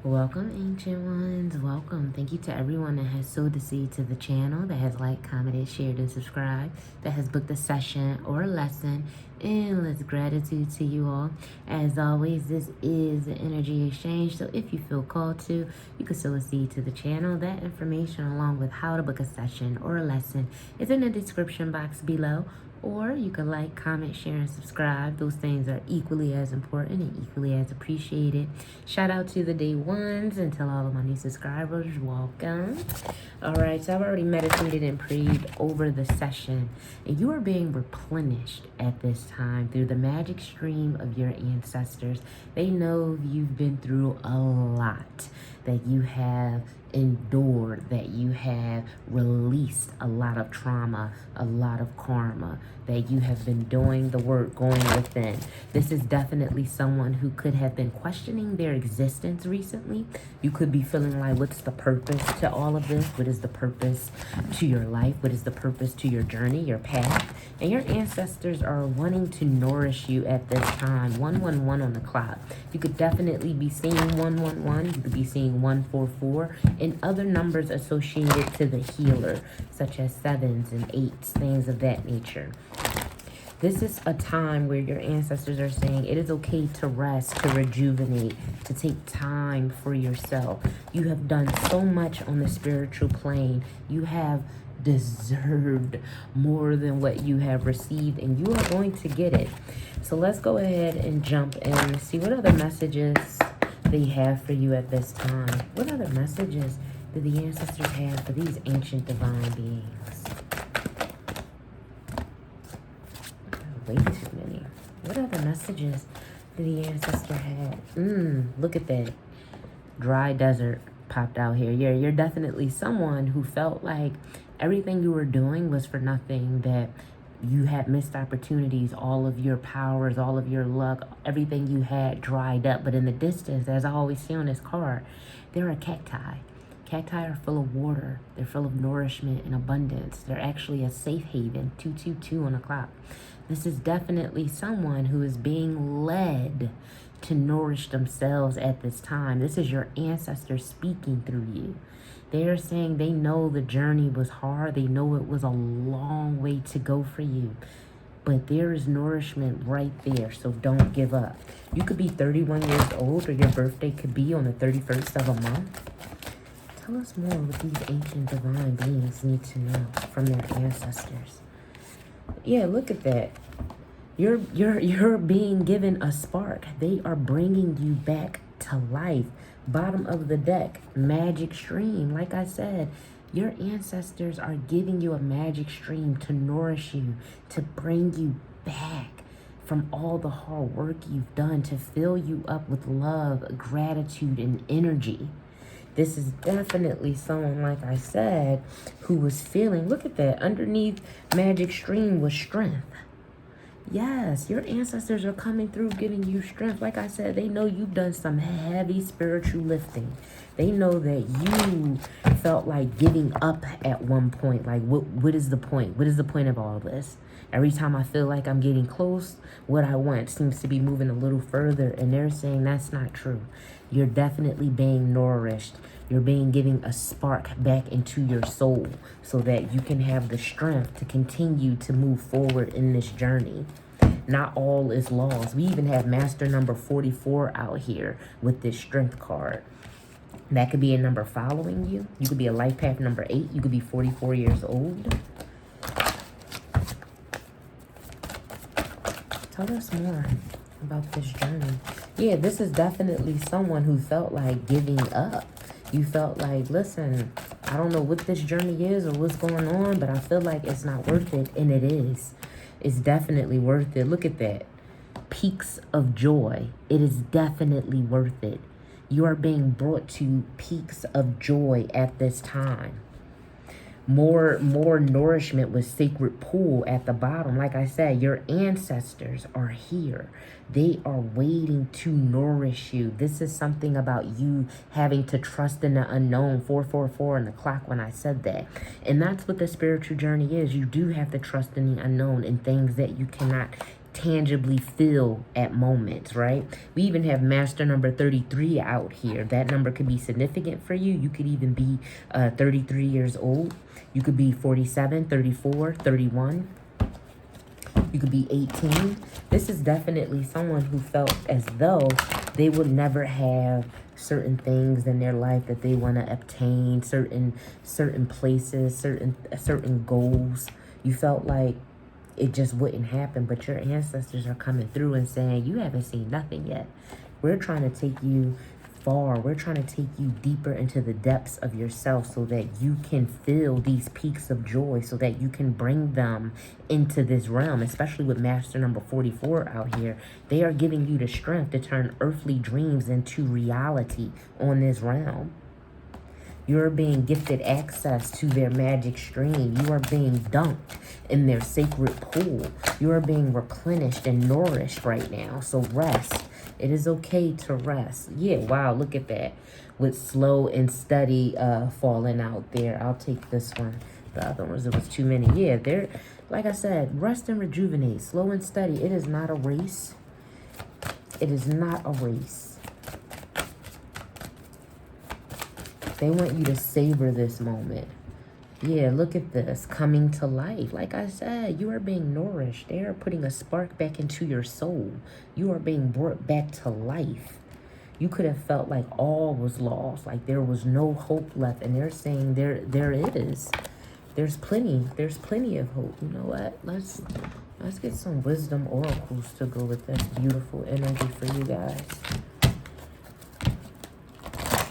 Welcome, ancient ones. Welcome. Thank you to everyone that has sowed the seed to the channel, that has liked, commented, shared, and subscribed, that has booked a session or a lesson. Endless gratitude to you all. As always, this is an energy exchange, so if you feel called to, you can sow a seed to the channel. That information, along with how to book a session or a lesson, is in the description box below. Or you can like, comment, share, and subscribe. Those things are equally as important and equally as appreciated. Shout out to the day ones and tell all of my new subscribers, welcome. All right, so I've already meditated and prayed over the session. And you are being replenished at this time through the magic stream of your ancestors. They know you've been through a lot, that you have endured, that you have released a lot of trauma, a lot of karma, that you have been doing the work, going within. This is definitely someone who could have been questioning their existence recently. You could be feeling like, what's the purpose to all of this? What is the purpose to your life? What is the purpose to your journey, your path? And your ancestors are wanting to nourish you at this time. 111 on the clock. You could definitely be seeing 111. You could be seeing 144 and other numbers associated to the healer, such as 7s and 8s, things of that nature. This is a time where your ancestors are saying it is okay to rest, to rejuvenate, to take time for yourself. You have done so much on the spiritual plane. You have deserved more than what you have received, and you are going to get it. So let's go ahead and jump in and see what other messages they have for you at this time. What other messages do the ancestors have for these ancient divine beings? Way too many. What other messages do the ancestor have? Look at that. Dry desert popped out here. Yeah, you're definitely someone who felt like everything you were doing was for nothing, that you had missed opportunities, all of your powers, all of your luck, everything you had dried up. But in the distance, as I always see on this card, there are cacti. Cacti are full of water. They're full of nourishment and abundance. They're actually a safe haven. 222 on the clock. This is definitely someone who is being led to nourish themselves at this time. This is your ancestors speaking through you. They are saying they know the journey was hard. They know it was a long way to go for you. But there is nourishment right there, so don't give up. You could be 31 years old, or your birthday could be on the 31st of a month. Tell us more what these ancient divine beings need to know from their ancestors. Yeah, look at that. You're being given a spark. They are bringing you back to life. Bottom of the deck, magic stream. Like I said, your ancestors are giving you a magic stream to nourish you, to bring you back from all the hard work you've done, to fill you up with love, gratitude, and energy. This is definitely someone, like I said, who was feeling, look at that, underneath magic stream was strength. Yes, your ancestors are coming through giving you strength. Like I said, they know you've done some heavy spiritual lifting. They know that you felt like giving up at one point. Like, what is the point? What is the point of all this? Every time I feel like I'm getting close, what I want seems to be moving a little further. And they're saying that's not true. You're definitely being nourished. You're being given a spark back into your soul so that you can have the strength to continue to move forward in this journey. Not all is lost. We even have master number 44 out here with this strength card. That could be a number following you. You could be a life path number 8. You could be 44 years old. Tell us more about this journey. Yeah, this is definitely someone who felt like giving up. You felt like, listen, I don't know what this journey is or what's going on, but I feel like it's not worth it. And it is. It's definitely worth it. Look at that. Peaks of joy. It is definitely worth it. You are being brought to peaks of joy at this time. More nourishment with sacred pool at the bottom. Like I said, your ancestors are here. They are waiting to nourish you. This is something about you having to trust in the unknown. 444 on the clock when I said that. And that's what the spiritual journey is. You do have to trust in the unknown and things that you cannot tangibly feel at moments, right? We even have master number 33 out here. That number could be significant for you. You could even be 33 years old. You could be 47, 34, 31. You could be 18. This is definitely someone who felt as though they would never have certain things in their life that they want to obtain, certain places, certain goals. You felt like it just wouldn't happen, but your ancestors are coming through and saying, you haven't seen nothing yet. We're trying to take you far. We're trying to take you deeper into the depths of yourself so that you can feel these peaks of joy, so that you can bring them into this realm, especially with master number 44 out here. They are giving you the strength to turn earthly dreams into reality on this realm. You're being gifted access to their magic stream. You are being dunked in their sacred pool. You are being replenished and nourished right now. So rest. It is okay to rest. Yeah, wow, look at that. With slow and steady falling out there. I'll take this one. The other ones, it was too many. Yeah, they're, like I said, rest and rejuvenate. Slow and steady. It is not a race. It is not a race. They want you to savor this moment. Yeah, look at this. Coming to life. Like I said, you are being nourished. They are putting a spark back into your soul. You are being brought back to life. You could have felt like all was lost, like there was no hope left. And they're saying there it is. There's plenty of hope. You know what? Let's get some wisdom oracles to go with this beautiful energy for you guys.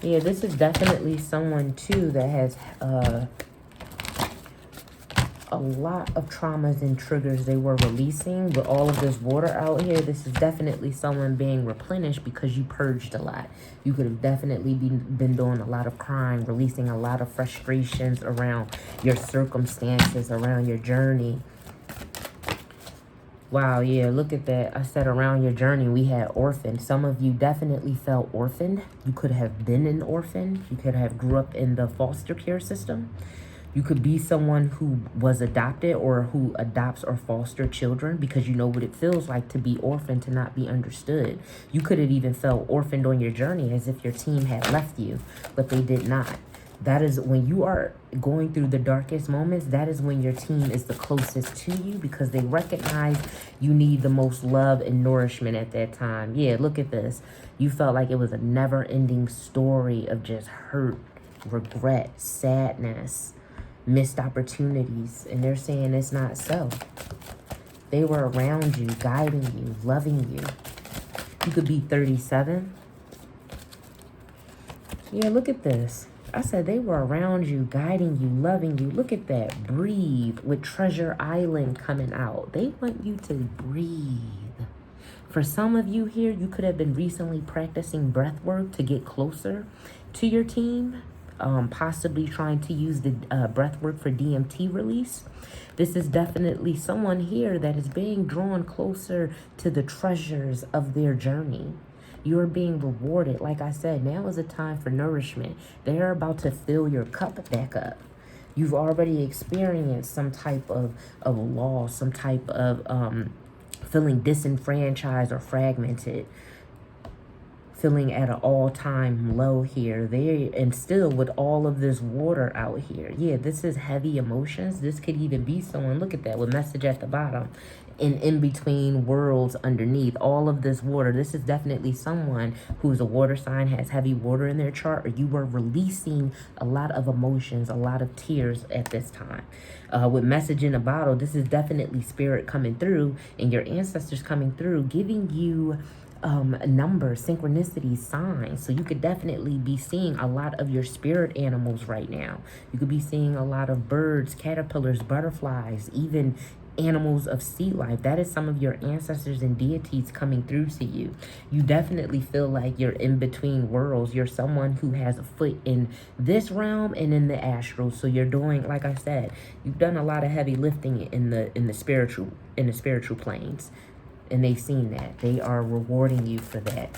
Yeah, this is definitely someone, too, that has a lot of traumas and triggers they were releasing. With all of this water out here, this is definitely someone being replenished because you purged a lot. You could have definitely been doing a lot of crying, releasing a lot of frustrations around your circumstances, around your journey. Wow, yeah, look at that. I said around your journey, we had orphaned. Some of you definitely felt orphaned. You could have been an orphan. You could have grew up in the foster care system. You could be someone who was adopted or who adopts or foster children because you know what it feels like to be orphaned, to not be understood. You could have even felt orphaned on your journey as if your team had left you, but they did not. That is when you are going through the darkest moments, that is when your team is the closest to you because they recognize you need the most love and nourishment at that time. Yeah, look at this. You felt like it was a never-ending story of just hurt, regret, sadness, missed opportunities. And they're saying it's not so. They were around you, guiding you, loving you. You could be 37. Yeah, look at this. I said they were around you, guiding you, loving you. Look at that. Breathe with Treasure Island coming out. They want you to breathe. For some of you here, you could have been recently practicing breath work to get closer to your team. Possibly trying to use the breath work for DMT release. This is definitely someone here that is being drawn closer to the treasures of their journey. You're being rewarded. Like I said, now is a time for nourishment. They're about to fill your cup back up. You've already experienced some type of loss, some type of feeling disenfranchised or fragmented, feeling at an all-time low here. And still with all of this water out here. Yeah, this is heavy emotions. This could even be someone, look at that, with message at the bottom. In between worlds underneath all of this water. This is definitely someone who's a water sign, has heavy water in their chart, or you were releasing a lot of emotions, a lot of tears at this time. With message in a bottle, this is definitely spirit coming through and your ancestors coming through, giving you numbers, synchronicities, signs. So you could definitely be seeing a lot of your spirit animals right now. You could be seeing a lot of birds, caterpillars, butterflies, even animals of sea life. That is some of your ancestors and deities coming through to you. You definitely feel like you're in between worlds. You're someone who has a foot in this realm and in the astral. So you're doing, like I said, you've done a lot of heavy lifting in the spiritual planes. And they've seen that. They are rewarding you for that.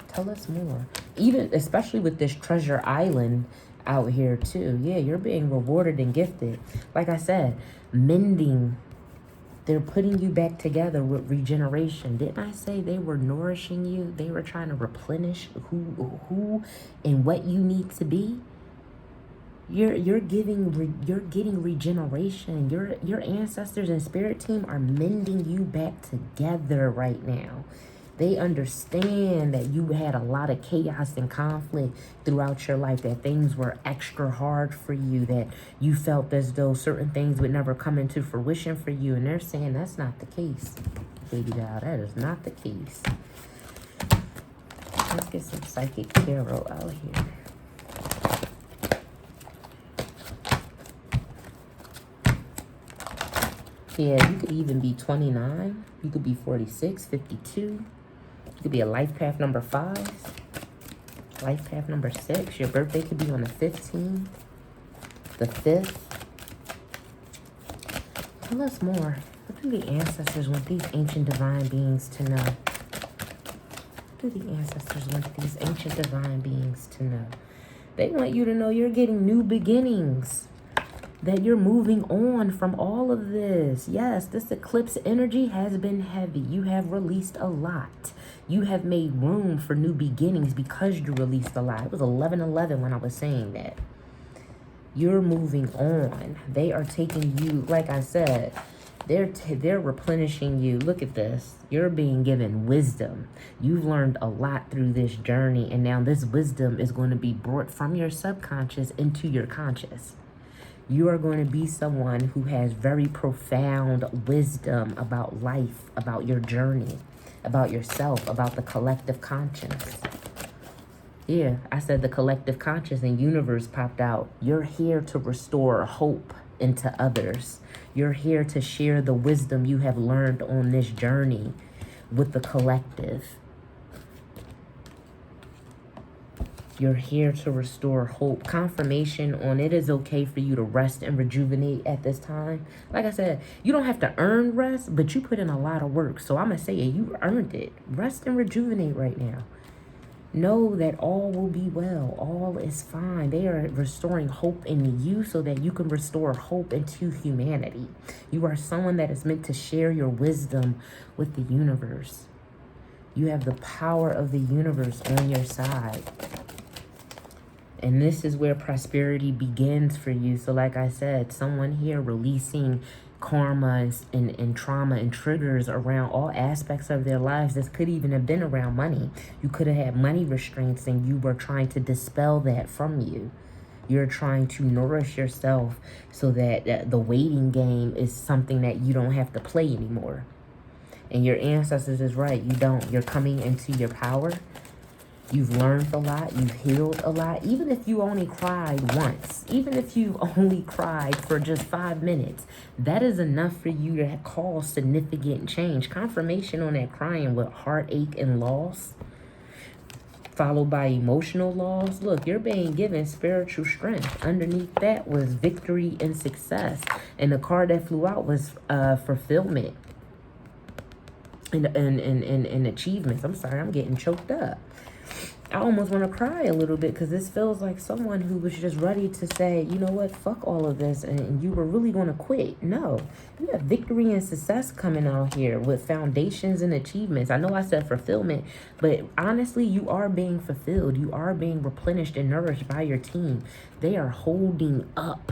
Tell us more. Even, especially with this Treasure Island out here too. Yeah, you're being rewarded and gifted. Like I said, mending They're putting you back together with regeneration. Didn't I say they were nourishing you? They were trying to replenish who and what you need to be. You're getting regeneration. Your ancestors and spirit team are mending you back together right now. They understand that you had a lot of chaos and conflict throughout your life, that things were extra hard for you, that you felt as though certain things would never come into fruition for you. And they're saying that's not the case, baby doll. That is not the case. Let's get some psychic tarot out here. Yeah, you could even be 29. You could be 46, 52. It could be a life path number 5, life path number 6. Your birthday could be on the 15th, the 5th. Tell us more. What do the ancestors want these ancient divine beings to know? What do the ancestors want these ancient divine beings to know? They want you to know you're getting new beginnings, that you're moving on from all of this. Yes, this eclipse energy has been heavy. You have released a lot. You have made room for new beginnings because you released a lot. It was 11/11 when I was saying that. You're moving on. They are taking you, like I said, they're replenishing you. Look at this. You're being given wisdom. You've learned a lot through this journey, and now this wisdom is going to be brought from your subconscious into your conscious. You are going to be someone who has very profound wisdom about life, about your journey, about yourself, about the collective conscience. Yeah, I said the collective conscious and universe popped out. You're here to restore hope into others. You're here to share the wisdom you have learned on this journey with the collective. You're here to restore hope. Confirmation on it is okay for you to rest and rejuvenate at this time. Like I said, you don't have to earn rest, but you put in a lot of work. So I'm going to say it. You earned it. Rest and rejuvenate right now. Know that all will be well. All is fine. They are restoring hope in you so that you can restore hope into humanity. You are someone that is meant to share your wisdom with the universe. You have the power of the universe on your side. And this is where prosperity begins for you. So like I said, someone here releasing karma and trauma and triggers around all aspects of their lives. This could even have been around money. You could have had money restraints and you were trying to dispel that from you. You're trying to nourish yourself so that the waiting game is something that you don't have to play anymore. And your ancestors is right. You don't. You're coming into your power. You've learned a lot. You've healed a lot. Even if you only cried once, even if you only cried for just 5 minutes, that is enough for you to cause significant change. Confirmation on that crying with heartache and loss, followed by emotional loss. Look, you're being given spiritual strength. Underneath that was victory and success. And the card that flew out was fulfillment and achievements. I'm sorry, I'm getting choked up. I almost want to cry a little bit because this feels like someone who was just ready to say, you know what, fuck all of this, and you were really going to quit. No, you have victory and success coming out here with foundations and achievements. I know I said fulfillment, but honestly, you are being fulfilled. You are being replenished and nourished by your team. They are holding up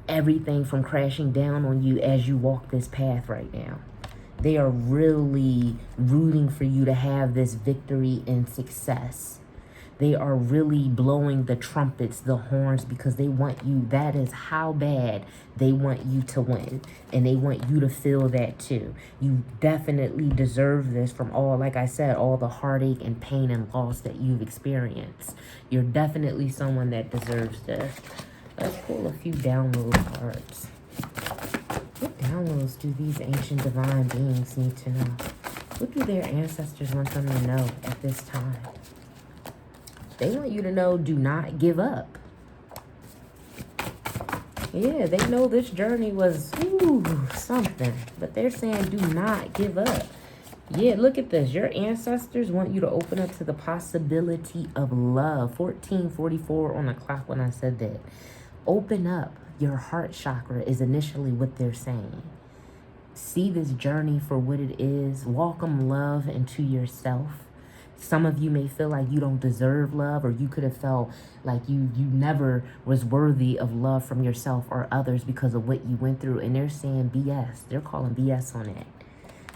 everything from crashing down on you as you walk this path right now. They are really rooting for you to have this victory and success. They are really blowing the trumpets, the horns, because they want you. That is how bad they want you to win. And they want you to feel that too. You definitely deserve this from all, like I said, all the heartache and pain and loss that you've experienced. You're definitely someone that deserves this. Let's pull a few download cards. What downloads do these ancient divine beings need to know? What do their ancestors want them to know at this time? They want you to know, do not give up. Yeah, they know this journey was something, but they're saying do not give up. Yeah, look at this. Your ancestors want you to open up to the possibility of love. 1444 on the clock when I said that. Open up. Your heart chakra is initially what they're saying. see this journey for what it is. Welcome love into yourself. Some of you may feel like you don't deserve love, or you could have felt like you never was worthy of love from yourself or others because of what you went through. And they're saying BS. They're calling BS on it.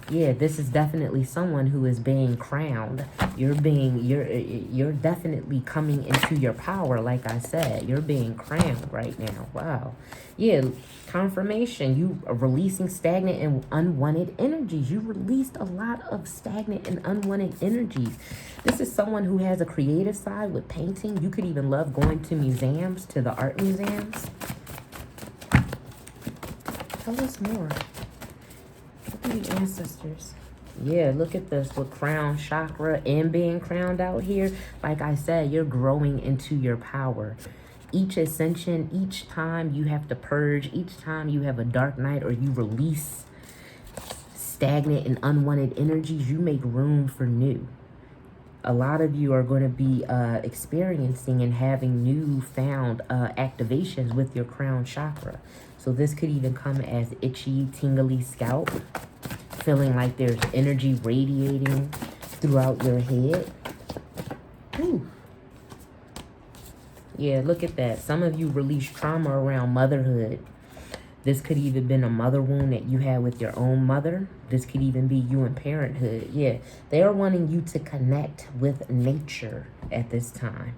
Yeah, this is definitely someone who is being crowned. You're definitely coming into your power. Like I said, you're being crowned right now. Wow. Yeah, confirmation. You are releasing stagnant and unwanted energies. You released a lot of stagnant and unwanted energies. This is someone who has a creative side with painting. You could even love going to museums, to the art museums. Tell us more. Look at the ancestors. Yeah, look at this with crown chakra and being crowned out here. Like I said, you're growing into your power. Each ascension, each time you have to purge, each time you have a dark night or you release stagnant and unwanted energies, you make room for new. A lot of you are going to be experiencing and having newfound activations with your crown chakra. So this could even come as itchy, tingly scalp, feeling like there's energy radiating throughout your head. Ooh. Yeah, look at that. Some of you release trauma around motherhood. This could even been a mother wound that you had with your own mother. This could even be you in parenthood. Yeah, they are wanting you to connect with nature at this time.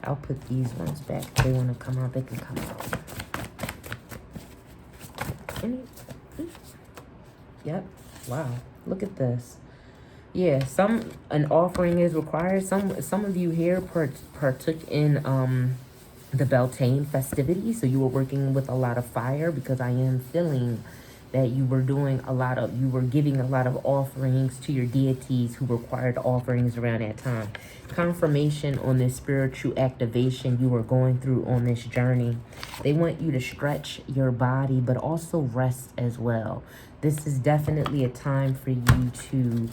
I'll put these ones back. If they want to come out, they can come out. Yep. Wow. Look at this. Yeah, an offering is required. Some of you here partook in the Beltane festivities, so you were working with a lot of fire, because I am feeling that you were giving a lot of offerings to your deities who required offerings around that time. Confirmation on this spiritual activation you were going through on this journey. They want you to stretch your body, but also rest as well. This is definitely a time for you to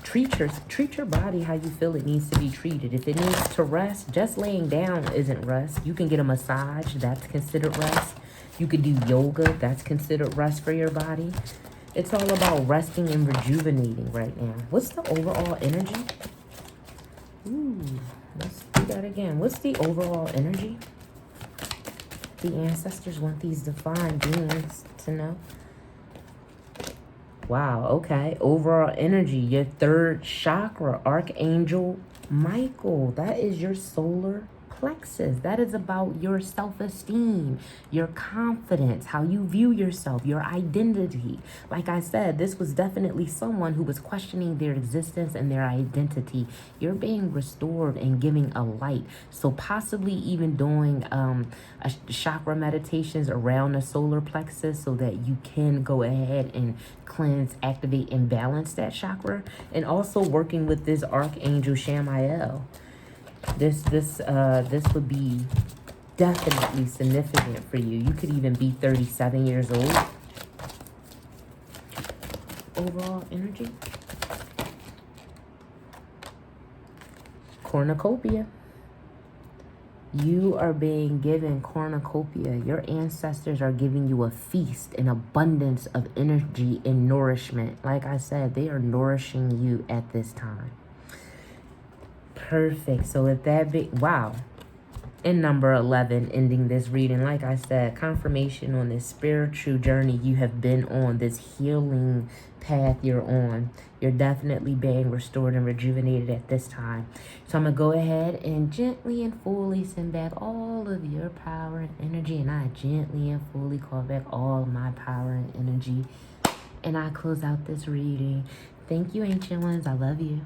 treat your body how you feel it needs to be treated. If it needs to rest, just laying down isn't rest. You can get a massage, that's considered rest. You could do yoga, that's considered rest for your body. It's all about resting and rejuvenating right now. What's the overall energy? Ooh, let's do that again. What's the overall energy? The ancestors want these divine beings to know. Wow, okay. Overall energy, your third chakra, Archangel Michael. That is your solar plexus. That is about your self-esteem, your confidence, how you view yourself, your identity. Like I said, this was definitely someone who was questioning their existence and their identity. You're being restored and giving a light. So possibly even doing chakra meditations around the solar plexus so that you can go ahead and cleanse, activate, and balance that chakra. And also working with this Archangel Shamael. This would be definitely significant for you. You could even be 37 years old. Overall energy. Cornucopia. You are being given cornucopia. Your ancestors are giving you a feast, an abundance of energy and nourishment. Like I said, they are nourishing you at this time. Perfect. So with that big, wow. In number 11, ending this reading, like I said, confirmation on this spiritual journey you have been on, this healing path you're on. You're definitely being restored and rejuvenated at this time. So I'm going to go ahead and gently and fully send back all of your power and energy. And I gently and fully call back all my power and energy. And I close out this reading. Thank you, Ancient Ones. I love you.